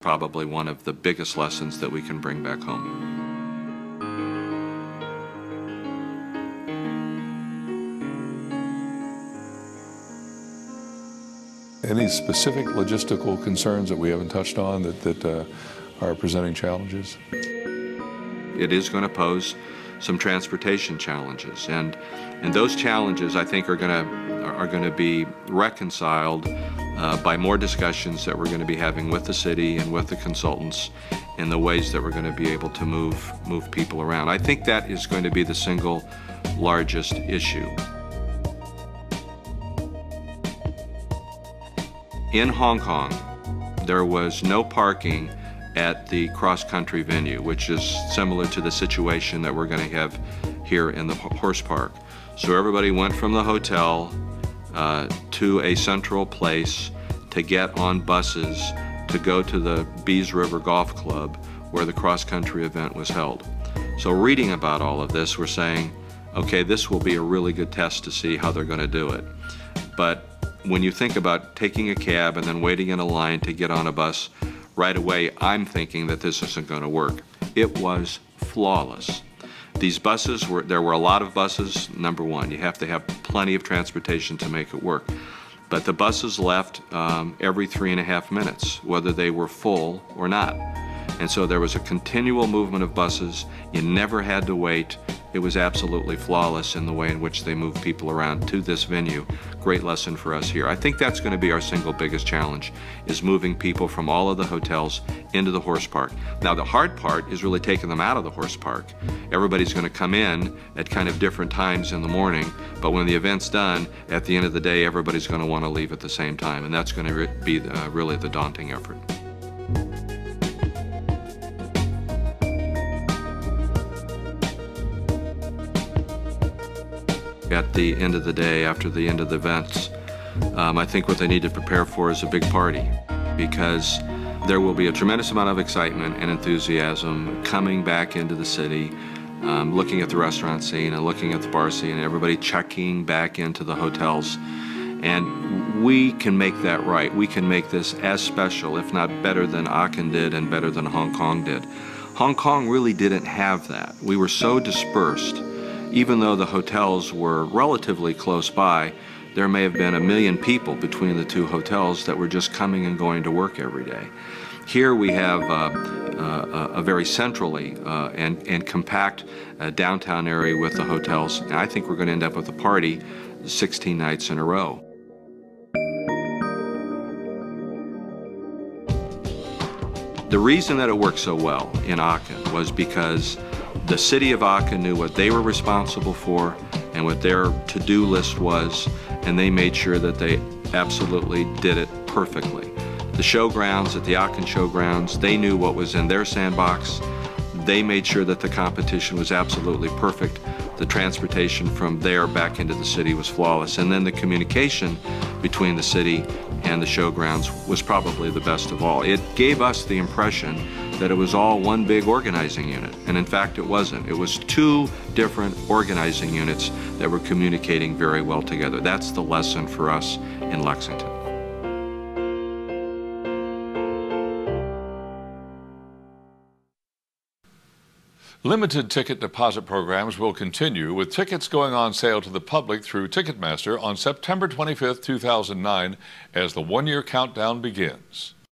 Probably one of the biggest lessons that we can bring back home. Any specific logistical concerns that we haven't touched on that are presenting challenges? It is going to pose some transportation challenges, and those challenges I think are going to be reconciled by more discussions that we're going to be having with the city and with the consultants in the ways that we're going to be able to move people around. I think that is going to be the single largest issue. In Hong Kong, there was no parking at the cross-country venue, which is similar to the situation that we're going to have here in the horse park. So everybody went from the hotel to a central place to get on buses to go to the Bees River Golf Club where the cross-country event was held. So reading about all of this, we're saying, okay, this will be a really good test to see how they're going to do it. But when you think about taking a cab and then waiting in a line to get on a bus, right away I'm thinking that this isn't going to work. It was flawless. These buses there were a lot of buses. Number one, you have to have plenty of transportation to make it work. But the buses left every 3.5 minutes, whether they were full or not. And so there was a continual movement of buses. You never had to wait. It was absolutely flawless in the way in which they moved people around to this venue. Great lesson for us here. I think that's going to be our single biggest challenge, is moving people from all of the hotels into the horse park. Now the hard part is really taking them out of the horse park. Everybody's going to come in at kind of different times in the morning, but when the event's done, at the end of the day, everybody's going to want to leave at the same time, and that's going to be really the daunting effort. At the end of the day, after the end of the events, I think what they need to prepare for is a big party, because there will be a tremendous amount of excitement and enthusiasm coming back into the city, looking at the restaurant scene and looking at the bar scene, and everybody checking back into the hotels. And we can make that right. We can make this as special, if not better than Aachen did and better than Hong Kong did. Hong Kong really didn't have that. We were so dispersed. Even though the hotels were relatively close by, there may have been 1 million people between the two hotels that were just coming and going to work every day. Here we have a very centrally and compact downtown area with the hotels. And I think we're going to end up with a party 16 nights in a row. The reason that it worked so well in Aachen was because the city of Aachen knew what they were responsible for and what their to-do list was, and they made sure that they absolutely did it perfectly. The showgrounds at the Aachen Showgrounds, they knew what was in their sandbox. They made sure that the competition was absolutely perfect. The transportation from there back into the city was flawless, and then the communication between the city and the showgrounds was probably the best of all. It gave us the impression that it was all one big organizing unit, and in fact it wasn't. It was two different organizing units that were communicating very well together. That's the lesson for us in Lexington. Limited ticket deposit programs will continue, with tickets going on sale to the public through Ticketmaster on September 25th, 2009, as the one-year countdown begins.